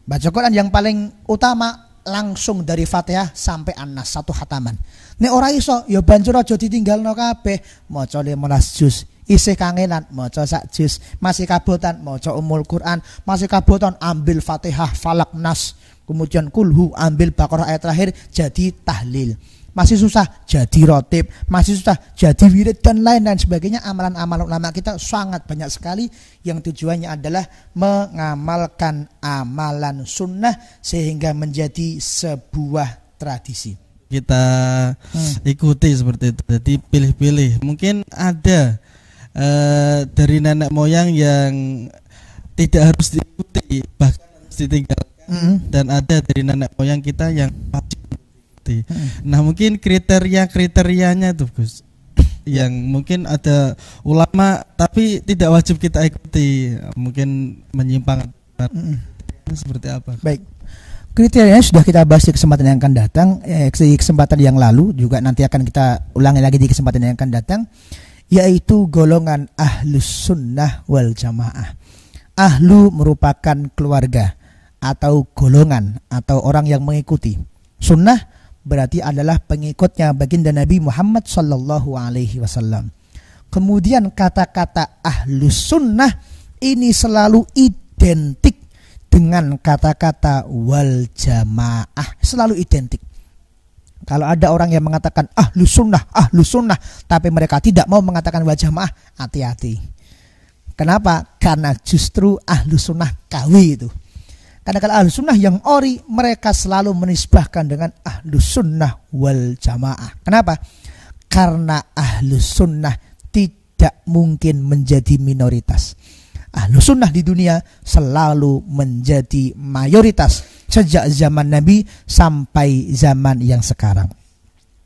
Baca Quran yang paling utama langsung dari Fatihah sampai An-Nas satu khataman. Nek ora iso ya banjur aja ditinggalno kabeh, maca 15 juz. Isih kangenan maca sak juz, masih kabotan maca Ummul Quran, masih kabotan ambil Fatihah, Falak, Nas, kemudian Kulhu, ambil Baqarah ayat terakhir jadi tahlil. Masih susah jadi rotib, masih susah jadi wirid dan lain-lain sebagainya. Amalan-amalan ulama kita sangat banyak sekali yang tujuannya adalah mengamalkan amalan sunnah sehingga menjadi sebuah tradisi. Kita ikuti seperti itu. Jadi pilih-pilih. Mungkin ada dari nenek moyang yang tidak harus diikuti, bahkan harus ditinggalkan. Dan ada dari nenek moyang kita yang wajib. Nah mungkin kriteria-kriterianya tuh Gus, yang mungkin ada ulama tapi tidak wajib kita ikuti, mungkin menyimpang. Seperti apa? Baik, kriterianya sudah kita bahas di kesempatan yang akan datang, di kesempatan yang lalu juga nanti akan kita ulangi lagi di kesempatan yang akan datang, yaitu golongan ahlus sunnah wal jamaah. Ahlu merupakan keluarga atau golongan atau orang yang mengikuti sunnah, berarti adalah pengikutnya baginda Nabi Muhammad sallallahu alaihi wasallam. Kemudian kata-kata ahlus sunnah ini selalu identik dengan kata-kata wal jamaah, selalu identik. Kalau ada orang yang mengatakan ahlus sunnah, tapi mereka tidak mau mengatakan wal jamaah, hati-hati. Kenapa? Karena justru ahlus sunnah KW itu. Karena kalau ahlus sunnah yang ori, mereka selalu menisbahkan dengan ahlus sunnah wal jamaah. Kenapa? Karena ahlus sunnah tidak mungkin menjadi minoritas. Ahlus sunnah di dunia selalu menjadi mayoritas sejak zaman Nabi sampai zaman yang sekarang.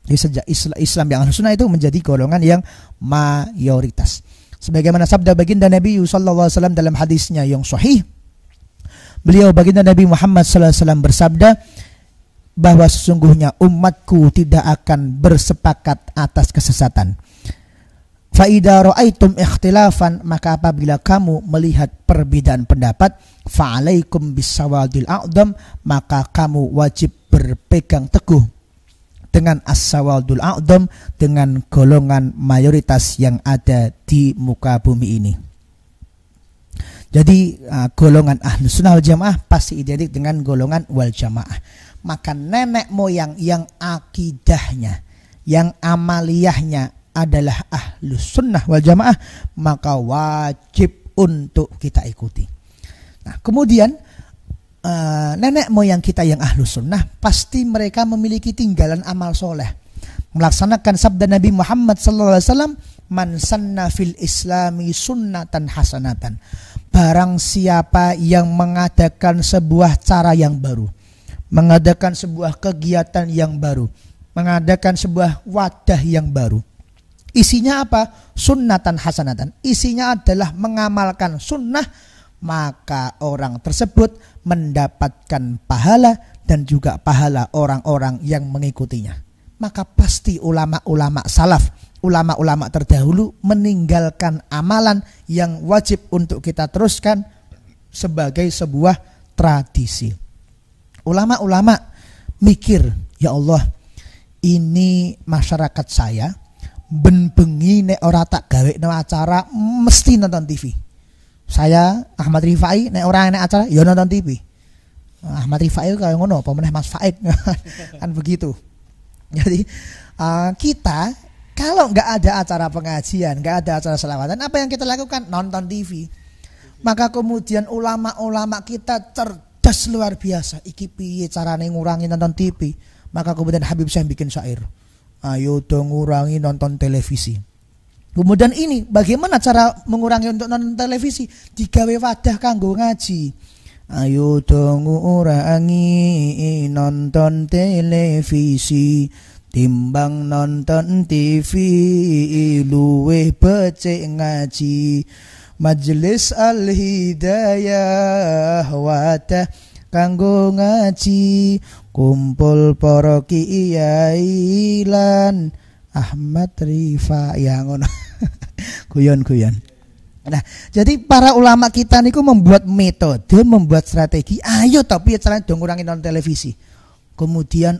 Jadi sejak Islam yang ahlus sunnah itu menjadi golongan yang mayoritas. Sebagaimana sabda baginda Nabi sallallahu alaihi wasallam dalam hadisnya yang sahih, beliau baginda Nabi Muhammad SAW bersabda bahwa sesungguhnya umatku tidak akan bersepakat atas kesesatan. Fa idza ra'aitum ikhtilafan, maka apabila kamu melihat perbedaan pendapat, fa alaikum bisawadil a'dham, maka kamu wajib berpegang teguh dengan as-sawadul a'dham, dengan golongan mayoritas yang ada di muka bumi ini. Jadi golongan ahlus sunnah wal jamaah pasti identik dengan golongan wal jamaah. Maka nenek moyang yang akidahnya, yang amaliyahnya adalah ahlus sunnah wal jamaah, maka wajib untuk kita ikuti. Nah kemudian nenek moyang kita yang ahlus sunnah pasti mereka memiliki tinggalan amal soleh, melaksanakan sabda Nabi Muhammad SAW, man sanna fil islami sunnatan hasanatan. Barang siapa yang mengadakan sebuah cara yang baru, mengadakan sebuah kegiatan yang baru, mengadakan sebuah wadah yang baru, isinya apa? Sunnatan hasanatan. Isinya adalah mengamalkan sunnah, maka orang tersebut mendapatkan pahala dan juga pahala orang-orang yang mengikutinya. Maka pasti ulama-ulama salaf, ulama-ulama terdahulu meninggalkan amalan yang wajib untuk kita teruskan sebagai sebuah tradisi. Ulama-ulama mikir, ya Allah, ini masyarakat saya ben-bengi nek ora tak gawe no acara mesti nonton TV. Saya Ahmad Rifai nek ora enek acara ya nonton TV. Ahmad Rifai kaya ngono apa meneh Mas Faid kan begitu. Jadi kita kalau nggak ada acara pengajian, nggak ada acara selawatan, apa yang kita lakukan? Nonton TV. Maka kemudian ulama-ulama kita cerdas luar biasa. Iki piye carane ngurangi nonton TV? Maka kemudian Habib Syekh bikin syair. Ayo dong ngurangi nonton televisi. Kemudian ini bagaimana cara mengurangi untuk nonton televisi? Digawe wadah kanggo ngaji. Ayo dong ngurangi nonton televisi, timbang nonton TV luweh becik ngaji. Majelis Al-Hidayah wadah kanggo ngaji, kumpul para kiai lan Ahmad Rifai ya ngono. Guyon-guyon. Nah, jadi para ulama kita niku membuat metode, membuat strategi. Ayo tapi caranya dong ngurangin nonton televisi. Kemudian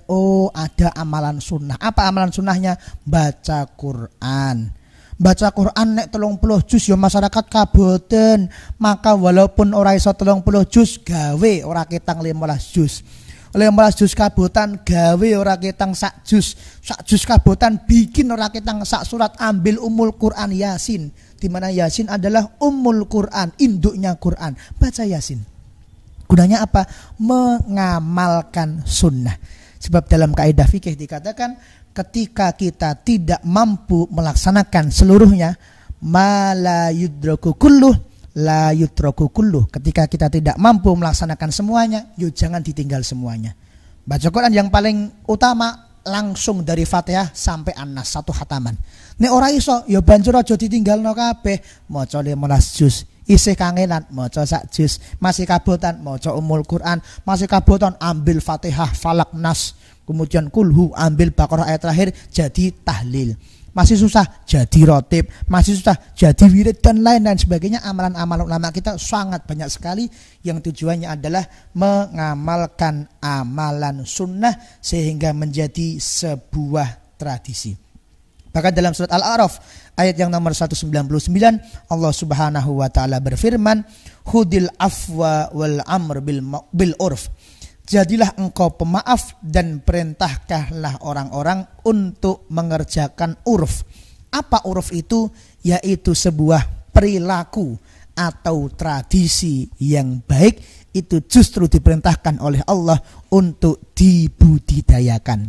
ada amalan sunnah. Apa amalan sunnahnya? Baca Quran. Baca Quran nek 30 juz ya masyarakat kaboten. Maka walaupun ora iso 30 juz gawe ora ketang 15 juz. 15 juz kabotan gawe ora ketang sak juz. Sak juz kabotan bikin ora ketang sak surat, ambil Ummul Quran Yasin. Di mana Yasin adalah Ummul Quran, induknya Quran. Baca Yasin. Gunanya apa? Mengamalkan sunnah. Sebab dalam kaidah fikih dikatakan ketika kita tidak mampu melaksanakan seluruhnya, ma la yudraku kulluh la yutraku kulluh. Ketika kita tidak mampu melaksanakan semuanya, yuk jangan ditinggal semuanya. Baca Quran yang paling utama langsung dari Fatihah sampai An-Nas, satu khataman. Nek ora iso ya banjur aja ditinggalno kabeh. Maca 15 juz. Isih kangenan maca sak juz. Masih kabotan maca Ummul Quran. Masih kabotan ambil Fatihah, Falak, Nas. Kemudian kulhu ambil Baqarah ayat terakhir jadi tahlil. Masih susah jadi rotib, masih susah jadi wirid dan lain-lain sebagainya. Amalan-amalan ulama kita sangat banyak sekali yang tujuannya adalah mengamalkan amalan sunnah sehingga menjadi sebuah tradisi. Bahkan dalam surat Al-A'raf ayat yang nomor 199 Allah Subhanahu wa taala berfirman, "Khudil afwa wal amr bil urf." Jadilah engkau pemaaf dan perintahkanlah orang-orang untuk mengerjakan urf. Apa urf itu? Yaitu sebuah perilaku atau tradisi yang baik. Itu justru diperintahkan oleh Allah untuk dibudidayakan.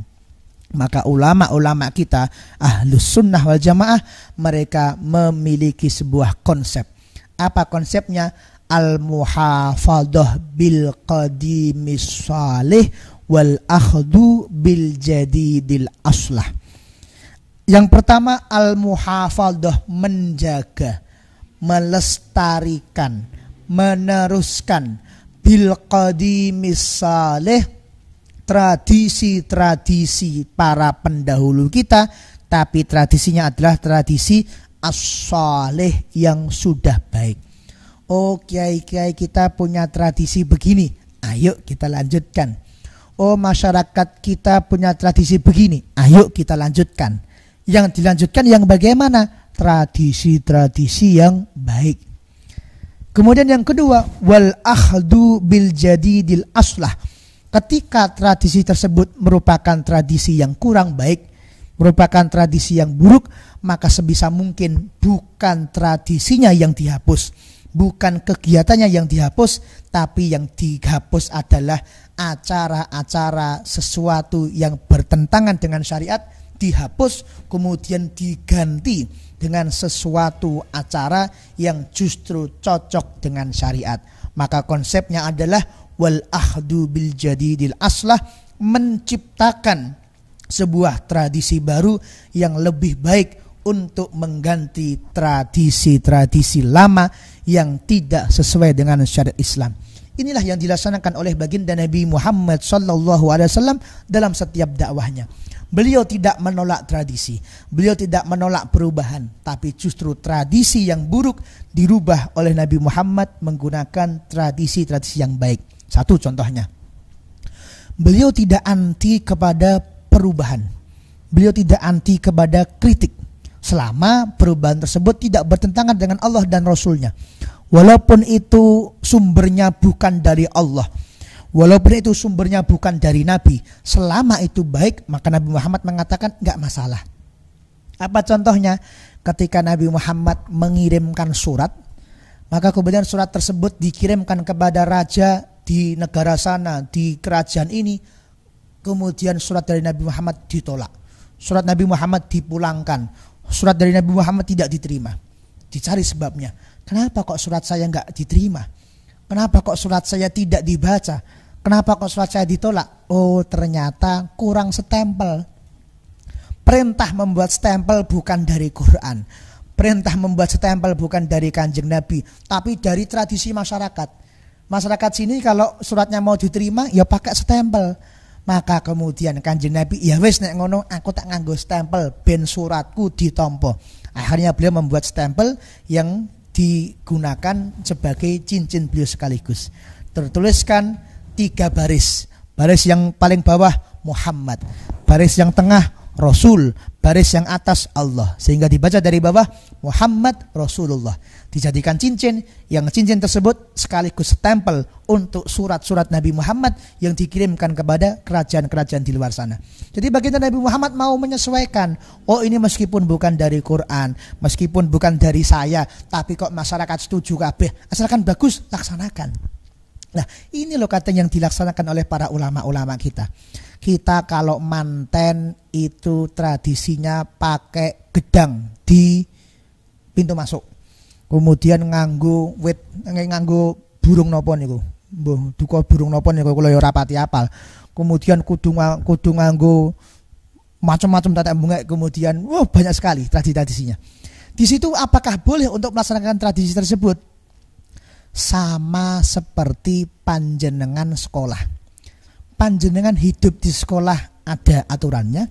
Maka ulama-ulama kita Ahlus Sunnah wal Jamaah mereka memiliki sebuah konsep. Apa konsepnya? Al-muhafadhah bil qadimis salih wal akhdu bil jadidil aslah. Yang pertama al-muhafadhah, menjaga, melestarikan, meneruskan bil qadimis salih, tradisi-tradisi para pendahulu kita, tapi tradisinya adalah tradisi as-salih yang sudah baik. Oh kiai-kiai kita punya tradisi begini, ayo kita lanjutkan. Oh masyarakat kita punya tradisi begini, ayo kita lanjutkan. Yang dilanjutkan yang bagaimana? Tradisi-tradisi yang baik. Kemudian yang kedua, wal akhdu bil jadidil aslah. Ketika tradisi tersebut merupakan tradisi yang kurang baik, merupakan tradisi yang buruk, maka sebisa mungkin bukan tradisinya yang dihapus, bukan kegiatannya yang dihapus, tapi yang dihapus adalah acara-acara sesuatu yang bertentangan dengan syariat, dihapus kemudian diganti dengan sesuatu acara yang justru cocok dengan syariat. Maka konsepnya adalah wal ahdu bil jadidil aslah, menciptakan sebuah tradisi baru yang lebih baik untuk mengganti tradisi-tradisi lama yang tidak sesuai dengan syariat Islam. Inilah yang dilaksanakan oleh baginda Nabi Muhammad SAW dalam setiap dakwahnya. Beliau tidak menolak tradisi, beliau tidak menolak perubahan, tapi justru tradisi yang buruk dirubah oleh Nabi Muhammad menggunakan tradisi-tradisi yang baik. Satu contohnya, beliau tidak anti kepada perubahan, beliau tidak anti kepada kritik, selama perubahan tersebut tidak bertentangan dengan Allah dan Rasulnya. Walaupun itu sumbernya bukan dari Allah, walaupun itu sumbernya bukan dari Nabi, selama itu baik, maka Nabi Muhammad mengatakan enggak masalah. Apa contohnya? Ketika Nabi Muhammad mengirimkan surat, maka kemudian surat tersebut dikirimkan kepada raja di negara sana, di kerajaan ini, kemudian surat dari Nabi Muhammad ditolak, surat Nabi Muhammad dipulangkan, surat dari Nabi Muhammad tidak diterima. Dicari sebabnya. Kenapa kok surat saya enggak diterima? Kenapa kok surat saya tidak dibaca? Kenapa kok surat saya ditolak? Oh, ternyata kurang stempel. Perintah membuat stempel bukan dari Quran. Perintah membuat stempel bukan dari Kanjeng Nabi, tapi dari tradisi masyarakat. Masyarakat sini kalau suratnya mau diterima ya pakai stempel. Maka kemudian Kanjeng Nabi, ya wis nek ngono aku tak nganggo stempel ben suratku ditampa. Akhirnya beliau membuat stempel yang digunakan sebagai cincin beliau sekaligus. Tertuliskan 3 baris. Baris yang paling bawah Muhammad, baris yang tengah Rasul, baris yang atas Allah, sehingga dibaca dari bawah Muhammad Rasulullah. Dijadikan cincin, yang cincin tersebut sekaligus stempel untuk surat-surat Nabi Muhammad yang dikirimkan kepada kerajaan-kerajaan di luar sana. Jadi baginda Nabi Muhammad mau menyesuaikan, oh ini meskipun bukan dari Quran, meskipun bukan dari saya, tapi kok masyarakat setuju kabeh, asalkan bagus, laksanakan. Nah, ini loh kata yang dilaksanakan oleh para ulama-ulama kita. Kita kalau manten itu tradisinya pakai gedang di pintu masuk. Kemudian nganggo burung nopo niku. Mbuh duka burung nopo niku kula ya ora pati apal. Kemudian kudu nganggo macam-macam tata bunga, kemudian banyak sekali tradisi-tradisinya. Di situ apakah boleh untuk melaksanakan tradisi tersebut? Sama seperti panjenengan sekolah. Panjenengan hidup di sekolah ada aturannya,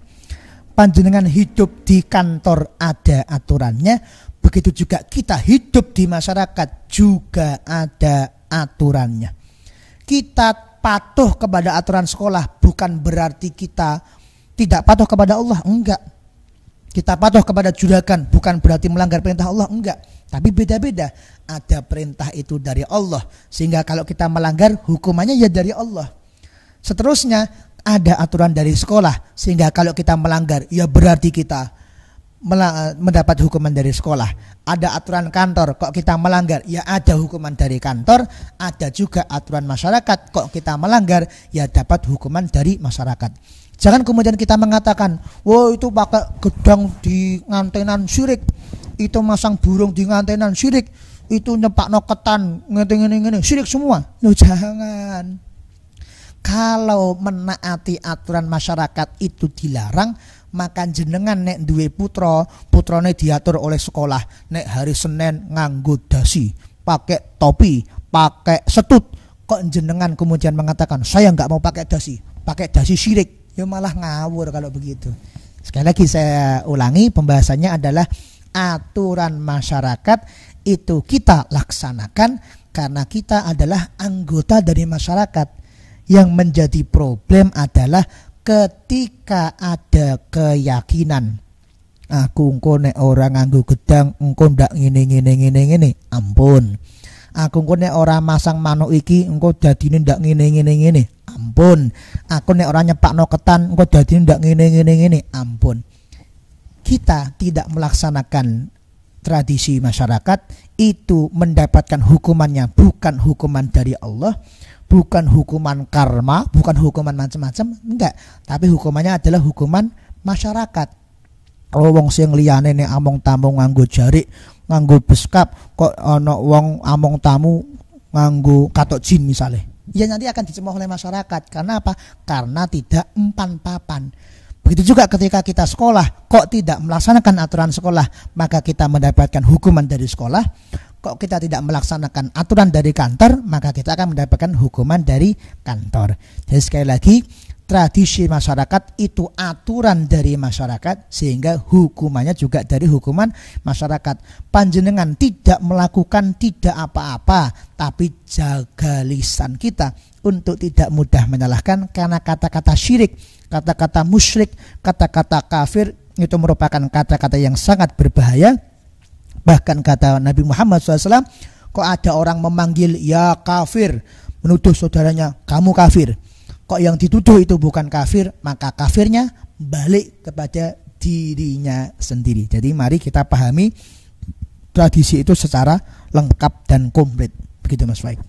panjenengan hidup di kantor ada aturannya, begitu juga kita hidup di masyarakat juga ada aturannya. Kita patuh kepada aturan sekolah bukan berarti kita tidak patuh kepada Allah, enggak. Kita patuh kepada juragan bukan berarti melanggar perintah Allah, enggak. Tapi beda-beda. Ada perintah itu dari Allah, sehingga kalau kita melanggar hukumannya ya dari Allah. Seterusnya ada aturan dari sekolah, sehingga kalau kita melanggar ya berarti kita mendapat hukuman dari sekolah. Ada aturan kantor, kok kita melanggar ya ada hukuman dari kantor. Ada juga aturan masyarakat, kok kita melanggar ya dapat hukuman dari masyarakat. Jangan kemudian kita mengatakan, wah itu pakai gedang di ngantenan syirik, itu masang burung di ngantenan syirik, itu nyepakno ketan ngene syirik semua. Loh jangan. Kalau menaati aturan masyarakat itu dilarang, maka jenengan nek duwe putrane diatur oleh sekolah, nek hari Senin nganggo dasi, pakai topi, pakai setut, kok jenengan kemudian mengatakan saya nggak mau pakai dasi syirik, ya malah ngawur kalau begitu. Sekali lagi saya ulangi, pembahasannya adalah aturan masyarakat itu kita laksanakan karena kita adalah anggota dari masyarakat. Yang menjadi problem adalah ketika ada keyakinan aku engko nek ora nganggo gedang engko ndak ngene ampun, aku engko nek ora masang manuk iki engko dadine ndak ngene ampun, aku nek ora nyepakno ketan engko dadine ndak ngene ampun. Kita tidak melaksanakan tradisi masyarakat itu mendapatkan hukumannya bukan hukuman dari Allah, bukan hukuman karma, bukan hukuman macam-macam, enggak, tapi hukumannya adalah hukuman masyarakat. Kalau wong sing liyane nek among tamu nganggo jarik, nganggo beskap, kok ana wong among tamu nganggo katok jin misalnya, ya nanti akan dicemooh oleh masyarakat. Karena apa? Karena tidak empan papan. Begitu juga ketika kita sekolah, kok tidak melaksanakan aturan sekolah, maka kita mendapatkan hukuman dari sekolah. Kok kita tidak melaksanakan aturan dari kantor, maka kita akan mendapatkan hukuman dari kantor. Jadi sekali lagi, tradisi masyarakat itu aturan dari masyarakat, sehingga hukumannya juga dari hukuman masyarakat. Panjenengan tidak melakukan tidak apa-apa, tapi jaga lisan kita untuk tidak mudah menyalahkan, karena kata-kata syirik, kata-kata musyrik, kata-kata kafir itu merupakan kata-kata yang sangat berbahaya. Bahkan kata Nabi Muhammad SAW, kok ada orang memanggil ya kafir, menuduh saudaranya kamu kafir, kok yang dituduh itu bukan kafir, maka kafirnya balik kepada dirinya sendiri. Jadi mari kita pahami tradisi itu secara lengkap dan komplit. Begitu Mas Faik.